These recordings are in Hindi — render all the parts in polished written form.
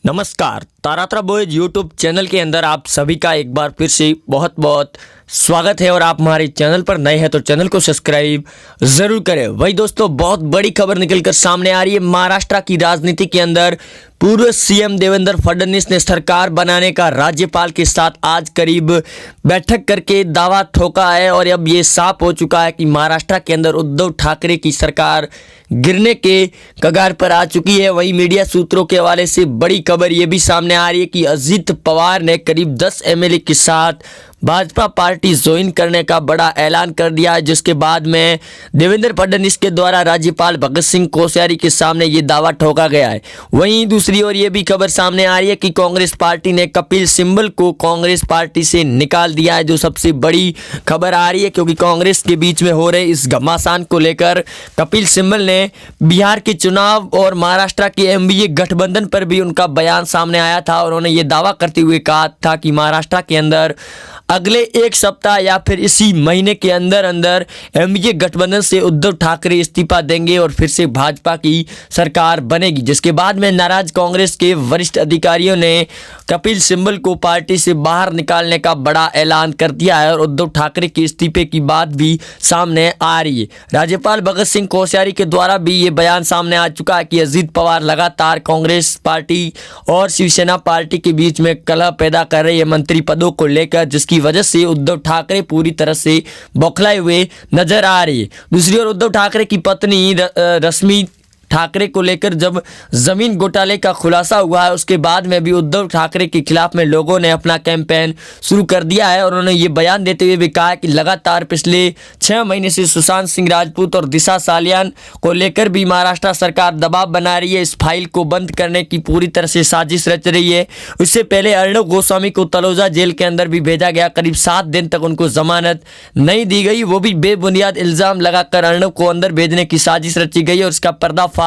नमस्कार, तारात्रा बॉयज यूट्यूब चैनल के अंदर आप सभी का एक बार फिर से बहुत बहुत स्वागत है। और आप हमारे चैनल पर नए हैं तो चैनल को सब्सक्राइब जरूर करें। वही दोस्तों, बहुत बड़ी खबर निकलकर सामने आ रही है। महाराष्ट्र की राजनीति के अंदर पूर्व सीएम देवेंद्र फडणवीस ने सरकार बनाने का राज्यपाल के साथ आज करीब बैठक करके दावा ठोका है। और अब ये साफ हो चुका है कि महाराष्ट्र के अंदर उद्धव ठाकरे की सरकार गिरने के कगार पर आ चुकी है। वहीं मीडिया सूत्रों के हवाले से बड़ी खबर ये भी सामने आ रही है कि अजित पवार ने करीब 10 एमएलए के साथ भाजपा पार्टी ज्वाइन करने का बड़ा ऐलान कर दिया है, जिसके बाद में देवेंद्र फडणवीस के द्वारा राज्यपाल भगत सिंह कोश्यारी के सामने ये दावा ठोका गया है। वहीं दूसरी ओर ये भी खबर सामने आ रही है कि कांग्रेस पार्टी ने कपिल सिब्बल को कांग्रेस पार्टी से निकाल दिया है, जो सबसे बड़ी खबर आ रही है। क्योंकि कांग्रेस के बीच में हो रहे इस घमासान को लेकर कपिल सिब्बल ने बिहार के चुनाव और महाराष्ट्र के एमबीए गठबंधन पर भी उनका बयान सामने आया था। और उन्होंने ये दावा करते हुए कहा था कि महाराष्ट्र के अंदर अगले एक सप्ताह या फिर इसी महीने के अंदर अंदर एमबीए गठबंधन से उद्धव ठाकरे इस्तीफा देंगे और फिर से भाजपा की सरकार बनेगी। जिसके बाद में नाराज कांग्रेस के वरिष्ठ अधिकारियों ने कपिल सिब्बल को पार्टी से बाहर निकालने का बड़ा ऐलान कर दिया है। और उद्धव ठाकरे के इस्तीफे की बात भी सामने आ रही है। राज्यपाल भगत सिंह कोश्यारी के द्वारा भी ये बयान सामने आ चुका है कि अजित पवार लगातार कांग्रेस पार्टी और शिवसेना पार्टी के बीच में कलह पैदा कर रही है मंत्री पदों को लेकर, जिसकी वजह से उद्धव ठाकरे पूरी तरह से बौखलाए हुए नजर आ रही है। दूसरी ओर उद्धव ठाकरे की पत्नी रश्मि ठाकरे को लेकर जब जमीन घोटाले का खुलासा हुआ है, उसके बाद में भी उद्धव ठाकरे के खिलाफ में लोगों ने अपना कैंपेन शुरू कर दिया है। और उन्होंने ये बयान देते हुए भी कहा कि लगातार पिछले 6 महीने से सुशांत सिंह राजपूत और दिशा सालियान को लेकर भी महाराष्ट्र सरकार दबाव बना रही है। इस फाइल को बंद करने की पूरी तरह से साजिश रच रही है। उससे पहले अर्णव गोस्वामी को तलोजा जेल के अंदर भी भेजा गया। करीब 7 दिन तक उनको जमानत नहीं दी गई, वो भी बेबुनियाद इल्जाम लगाकर अर्णव को अंदर भेजने की साजिश रची गई और उसका पर्दाफाश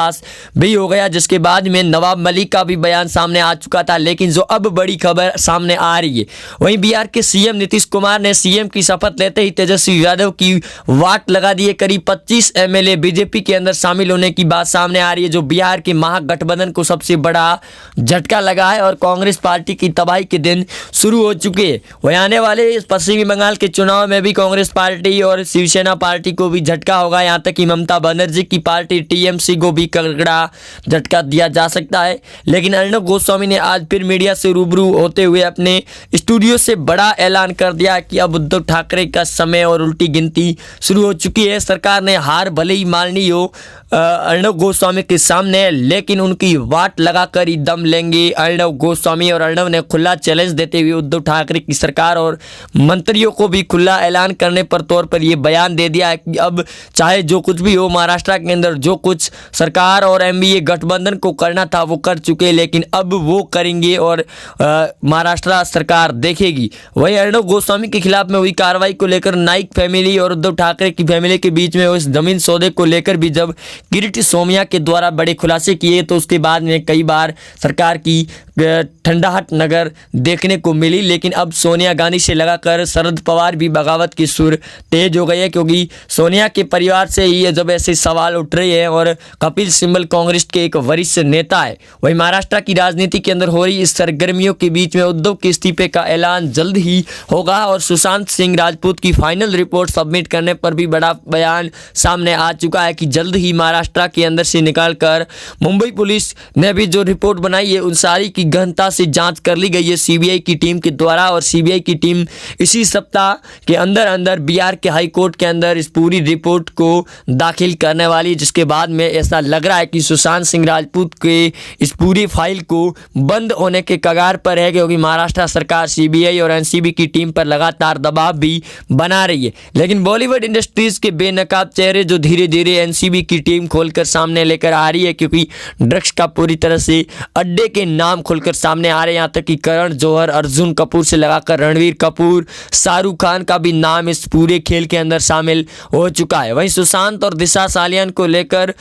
भी हो गया। जिसके बाद में नवाब मलिक का भी बयान सामने आ चुका था। लेकिन जो अब बड़ी खबर सामने आ रही है, वहीं बिहार के सीएम नीतीश कुमार ने सीएम की शपथ लेते ही तेजस्वी यादव की वाट लगा दी है। करीब 25 एमएलए बीजेपी के अंदर शामिल होने की बात सामने आ रही है, जो बिहार के महागठबंधन को सबसे बड़ा झटका लगा है। और कांग्रेस पार्टी की तबाही के दिन शुरू हो चुके हैं। वहीं आने वाले पश्चिमी बंगाल के चुनाव में भी कांग्रेस पार्टी और शिवसेना पार्टी को भी झटका होगा। यहाँ तक कि ममता बनर्जी की पार्टी टीएमसी को भी तगड़ा झटका दिया जा सकता है। लेकिन अर्णव गोस्वामी ने आज फिर मीडिया से रूबरू होते हुए अपने स्टूडियो से बड़ा ऐलान कर दिया कि अब उद्धव ठाकरे का समय और उल्टी गिनती शुरू हो चुकी है। सरकार ने हार भले ही माननी हो अर्णव गोस्वामी के सामने, लेकिन उनकी वाट लगाकर ही दम लेंगे अर्णव गोस्वामी। और अर्णव ने खुला चैलेंज देते हुए उद्धव ठाकरे की सरकार और मंत्रियों को भी खुला ऐलान करने पर तौर पर यह बयान दे दिया है कि अब चाहे जो कुछ भी हो, महाराष्ट्र के अंदर जो कुछ सरकार और एमबीए गठबंधन को करना था वो कर चुके, लेकिन अब वो करेंगे और महाराष्ट्र सरकार देखेगी। वहीं अर्णव गोस्वामी के खिलाफ में हुई कार्रवाई को लेकर नाइक फैमिली और उद्धव ठाकरे की फैमिली के बीच में उस जमीन सौदे को लेकर भी जब किरीट सोमैया के द्वारा बड़े खुलासे किए, तो उसके बाद में कई बार सरकार की ठंडाहट नगर देखने को मिली। लेकिन अब सोनिया गांधी से लगाकर शरद पवार भी बगावत की सुर तेज हो गई है, क्योंकि सोनिया के परिवार से ही जब ऐसे सवाल उठ रहे हैं। और कपिल सिब्बल कांग्रेस के एक वरिष्ठ नेता है। वहीं महाराष्ट्र की राजनीति के अंदर हो रही इस सरगर्मियों के बीच में उद्धव के इस्तीफे का ऐलान जल्द ही होगा। और सुशांत सिंह राजपूत की फाइनल रिपोर्ट सबमिट करने पर भी बड़ा बयान सामने आ चुका है कि जल्द ही महाराष्ट्र के अंदर से निकालकर मुंबई पुलिस ने भी जो रिपोर्ट बनाई है उन सारी की गहनता से जांच कर ली गई है सीबीआई की टीम के द्वारा। और सीबीआई की टीम इसी सप्ताह के अंदर अंदर बिहार के हाई कोर्ट के अंदर इस पूरी रिपोर्ट को दाखिल करने वाली, जिसके बाद में ऐसा लग रहा है कि सुशांत सिंह राजपूत के इस पूरी फाइल को बंद होने के कगार पर है। क्योंकि महाराष्ट्र सरकार सीबीआई और एनसीबी की टीम पर लगातार दबाव भी बना रही है। लेकिन बॉलीवुड इंडस्ट्रीज के बेनकाब चेहरे जो धीरे धीरे एनसीबी की टीम खोलकर सामने लेकर आ रही है, क्योंकि ड्रग्स का पूरी तरह से अड्डे के नाम खुलकर सामने आ रहे हैं। यहाँ तक कि करण जौहर, अर्जुन कपूर से लगाकर रणवीर कपूर, शाहरुख खान का भी नाम इस पूरे खेल के अंदर शामिल हो चुका है। वहीं सुशांत और दिशा सालियान को लेकर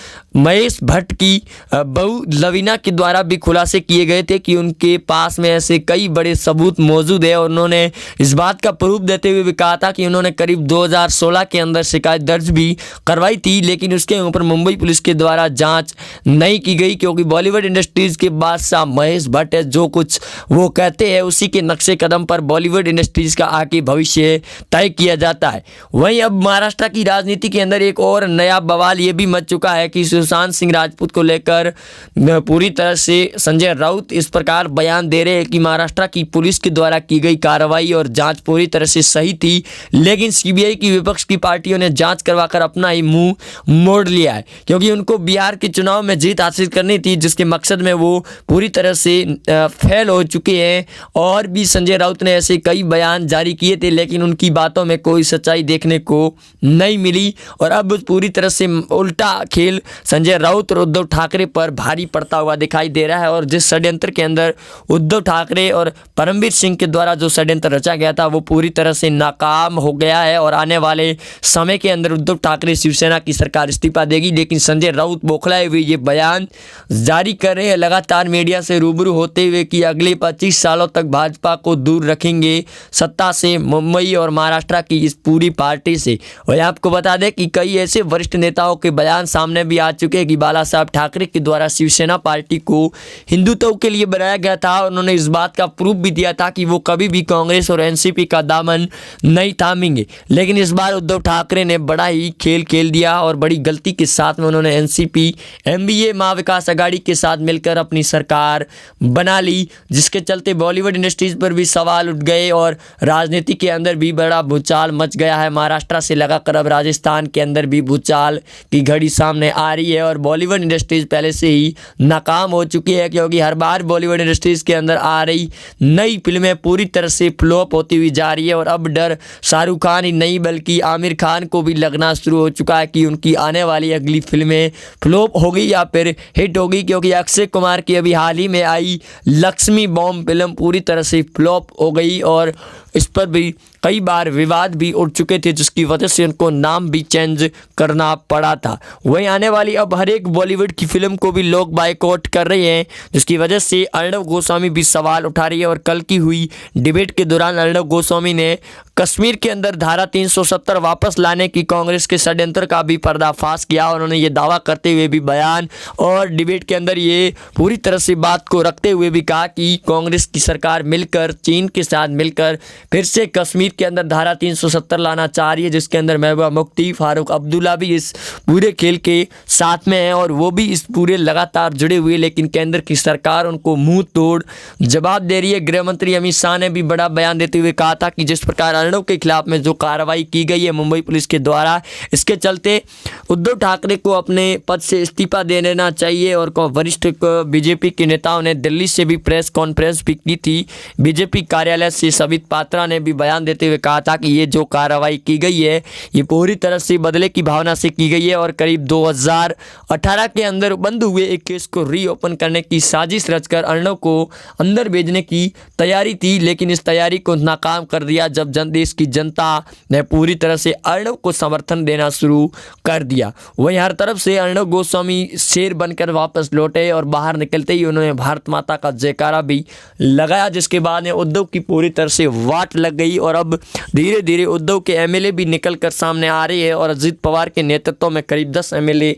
महेश भट्ट की बहू लवीना के द्वारा भी खुलासे किए गए थे कि उनके पास में ऐसे कई बड़े सबूत मौजूद है। और उन्होंने इस बात का प्रूफ देते हुए भी कहा था कि उन्होंने करीब 2016 के अंदर शिकायत दर्ज भी करवाई थी, लेकिन उसके ऊपर मुंबई पुलिस के द्वारा जांच नहीं की गई, क्योंकि बॉलीवुड इंडस्ट्रीज के बादशाह महेश भट्ट है, जो कुछ वो कहते हैं उसी के नक्शे कदम पर बॉलीवुड इंडस्ट्रीज का आगे भविष्य तय किया जाता है। वहीं अब महाराष्ट्र की राजनीति के अंदर एक और नया बवाल ये भी मच चुका है कि सुशांत सिंह राजपूत को लेकर पूरी तरह से संजय राउत इस प्रकार बयान दे रहे हैं कि महाराष्ट्र की पुलिस के द्वारा की गई कार्रवाई और जांच पूरी तरह से सही थी, लेकिन सीबीआई की विपक्ष की पार्टियों ने जांच करवाकर अपना ही मुंह मोड़ लिया है, क्योंकि उनको बिहार के चुनाव में जीत हासिल करनी थी, जिसके मकसद में वो पूरी तरह से फेल हो चुके हैं। और भी संजय राउत ने ऐसे कई बयान जारी किए थे, लेकिन उनकी बातों में कोई सच्चाई देखने को नहीं मिली। और अब पूरी तरह से उल्टा खेल संजय राउत और उद्धव ठाकरे पर भारी पड़ता हुआ दिखाई दे रहा है। और जिस षड्यंत्र के अंदर उद्धव ठाकरे और परमवीर सिंह के द्वारा जो षड्यंत्र रचा गया था वो पूरी तरह से नाकाम हो गया है। और आने वाले समय के अंदर उद्धव ठाकरे शिवसेना की सरकार इस्तीफा देगी, लेकिन संजय राउत बौखलाए हुए ये बयान जारी कर रहे हैं लगातार मीडिया से रूबरू होते हुए कि अगले 25 सालों तक भाजपा को दूर रखेंगे सत्ता से, मुंबई और महाराष्ट्र की इस पूरी पार्टी से। और आपको बता दें कि कई ऐसे वरिष्ठ नेताओं के बयान सामने भी आ चुके हैं कि बाला साहब ठाकरे के द्वारा शिवसेना पार्टी को हिंदुत्व के लिए बनाया गया था। उन्होंने इस बात का प्रूफ भी दिया था कि वो कभी भी कांग्रेस और एनसीपी का दामन नहीं थामेंगे, लेकिन इस बार उद्धव ठाकरे ने बड़ा ही खेल खेल दिया और बड़ी गलती के साथ में उन्होंने एनसीपी एमबीए महा विकास अघाड़ी के साथ मिलकर अपनी सरकार बना ली, जिसके चलते बॉलीवुड इंडस्ट्रीज पर भी सवाल उठ गए और राजनीति के अंदर भी बड़ा भूचाल मच गया है। महाराष्ट्र से लगाकर अब राजस्थान के अंदर भी भूचाल की घड़ी सामने आ रही है और बॉलीवुड इंडस्ट्रीज पहले से ही नाकाम हो चुकी है, क्योंकि हर बार बॉलीवुड इंडस्ट्रीज के अंदर आ रही नई फिल्में पूरी तरह से फ्लॉप होती हुई जा रही है। और अब डर शाहरुख खान ही नहीं बल्कि आमिर खान को भी लगना शुरू हो चुका है कि उनकी आने वाली अगली फिल्में फ्लॉप होगी या फिर हिट होगी, क्योंकि अक्षय कुमार की अभी हाल ही में आई लक्ष्मी बॉम्ब फिल्म पूरी तरह से फ्लॉप हो गई और इस पर भी कई बार विवाद भी उठ चुके थे, जिसकी वजह से उनको नाम भी चेंज करना पड़ा था। वहीं आने वाली अब हर एक बॉलीवुड की फिल्म को भी लोग बायकॉट कर रहे हैं, जिसकी वजह से अर्णव गोस्वामी भी सवाल उठा रही है। और कल की हुई डिबेट के दौरान अर्णव गोस्वामी ने कश्मीर के अंदर धारा 370 वापस लाने की कांग्रेस के षड्यंत्र का भी पर्दाफाश किया। उन्होंने ये दावा करते हुए भी बयान और डिबेट के अंदर ये पूरी तरह से बात को रखते हुए भी कहा कि कांग्रेस की सरकार मिलकर चीन के साथ मिलकर फिर से कश्मीर के अंदर धारा 370 लाना चाह रही है, जिसके अंदर महबूबा मुफ्ती, फारूक अब्दुल्ला भी इस पूरे खेल के साथ में है और वो भी इस पूरे लगातार जुड़े हुए, लेकिन केंद्र की सरकार उनको मुंह तोड़ जवाब दे रही है। गृह मंत्री अमित शाह ने भी बड़ा बयान देते हुए कहा था कि जिस प्रकार अर्णव के खिलाफ में जो कार्रवाई की गई है मुंबई पुलिस के द्वारा, इसके चलते उद्धव ठाकरे को अपने पद से इस्तीफा दे देना चाहिए। और वरिष्ठ बीजेपी के नेताओं ने दिल्ली से भी प्रेस कॉन्फ्रेंस भी की थी। बीजेपी कार्यालय से सवित पात्रा ने भी बयान देते हुए कहा था कि ये जो कार्रवाई की गई है ये पूरी तरह से बदले की भावना से की गई है और करीब 2018 के अंदर बंद हुए एक केस को रीओपन करने की साजिश रचकर अर्णव को अंदर भेजने की तैयारी थी, लेकिन इस तैयारी को नाकाम कर दिया जब देश की जनता ने पूरी तरह से अर्णव को समर्थन देना शुरू कर दिया। वहीं हर तरफ से अर्णव गोस्वामी शेर बनकर वापस लौटे और बाहर निकलते ही उन्होंने भारत माता का जयकारा भी लगाया, जिसके बाद उद्धव की पूरी तरह से वाट लग गई। और अब धीरे धीरे उद्धव के एमएलए भी निकलकर सामने आ रही है और अजित पवार के नेतृत्व में करीब 10 एमएलए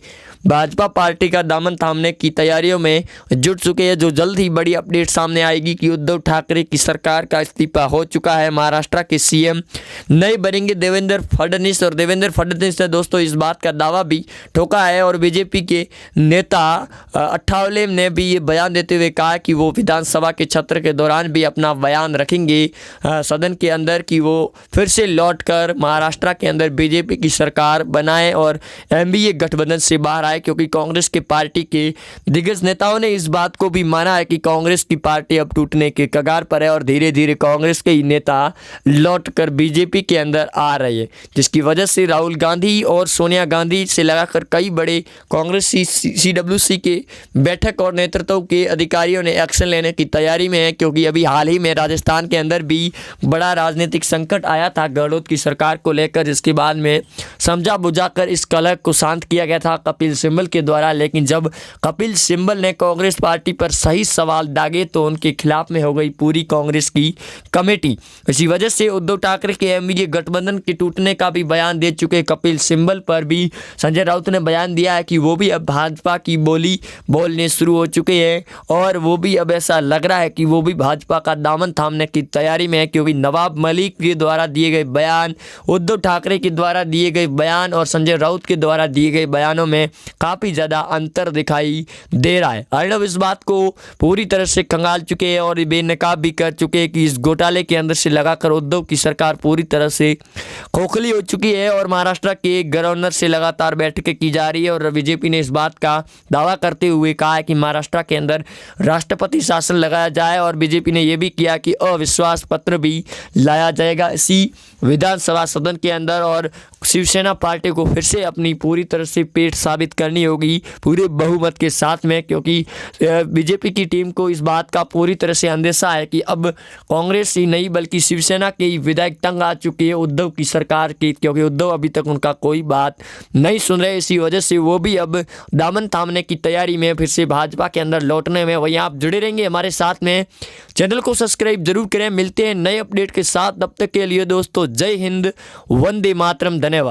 भाजपा पार्टी का दामन थामने की तैयारियों में जुट चुके हैं, जो जल्द ही बड़ी अपडेट सामने आएगी कि उद्धव ठाकरे की सरकार का इस्तीफा हो चुका है। महाराष्ट्र के सीएम नए बनेंगे देवेंद्र फडणवीस और देवेंद्र फडणवीस ने दोस्तों इस बात का दावा भी ठोका है। और बीजेपी के नेता अठावले ने भी ये बयान देते हुए कहा कि वो विधानसभा के सत्र के दौरान भी अपना बयान रखेंगे सदन के अंदर कि वो फिर से लौटकर महाराष्ट्र के अंदर बीजेपी की सरकार बनाए और एमबीए गठबंधन से बाहर आए, क्योंकि कांग्रेस के पार्टी के दिग्गज नेताओं ने इस बात को भी माना है कि कांग्रेस की पार्टी अब टूटने के कगार पर है और धीरे धीरे कांग्रेस के ही नेता लौटकर बीजेपी के अंदर आ रहे हैं, जिसकी वजह से राहुल गांधी और सोनिया गांधी से लगाकर कई बड़े कांग्रेस सीडब्ल्यूसी के बैठक और नेतृत्व के अधिकारियों ने एक्शन लेने की तैयारी में है, क्योंकि अभी हाल ही में राजस्थान के अंदर भी बड़ा राजनीतिक संकट आया था गहलोत की सरकार को लेकर, जिसके बाद में समझा बुझाकर इस कलह को शांत किया गया था। कपिल सिंबल के द्वारा, लेकिन जब कपिल सिब्बल ने कांग्रेस पार्टी पर सही सवाल दागे तो उनके खिलाफ में हो गई पूरी कांग्रेस की कमेटी। इसी वजह से उद्धव ठाकरे के एमवीजे गठबंधन के टूटने का भी बयान दे चुके कपिल सिब्बल पर भी संजय राउत ने बयान दिया है कि वो भी अब भाजपा की बोली बोलने शुरू हो चुके हैं और वो भी अब ऐसा लग रहा है कि वो भी भाजपा का दामन थामने की तैयारी में है, क्योंकि नवाब मलिक के द्वारा दिए गए बयान, उद्धव ठाकरे के द्वारा दिए गए बयान और संजय राउत के द्वारा दिए गए बयानों में काफ़ी ज़्यादा अंतर दिखाई दे रहा है। अर्णव इस बात को पूरी तरह से खंगाल चुके हैं और बेनकाब भी कर चुके हैं कि इस घोटाले के अंदर से लगाकर उद्धव की सरकार पूरी तरह से खोखली हो चुकी है और महाराष्ट्र के गवर्नर से लगातार बैठकें की जा रही है। और बीजेपी ने इस बात का दावा करते हुए कहा है कि महाराष्ट्र के अंदर राष्ट्रपति शासन लगाया जाए और बीजेपी ने यह भी किया कि अविश्वास पत्र भी लाया जाएगा इसी विधानसभा सदन के अंदर और शिवसेना पार्टी को फिर से अपनी पूरी तरह से पेट साबित करनी होगी पूरे बहुमत के साथ में, क्योंकि बीजेपी की टीम को इस बात का पूरी तरह से अंदेशा है कि अब कांग्रेस ही नहीं बल्कि शिवसेना के विधायक तंग आ चुके हैं उद्धव की सरकार की, क्योंकि उद्धव अभी तक उनका कोई बात नहीं सुन रहे। इसी वजह से वो भी अब दामन थामने की तैयारी में फिर से भाजपा के अंदर लौटने में। वहीं आप जुड़े रहेंगे हमारे साथ में, चैनल को सब्सक्राइब जरूर करें। मिलते हैं नए अपडेट के साथ, तब तक के लिए दोस्तों जय हिंद, वंदे मातरम, धन्यवाद।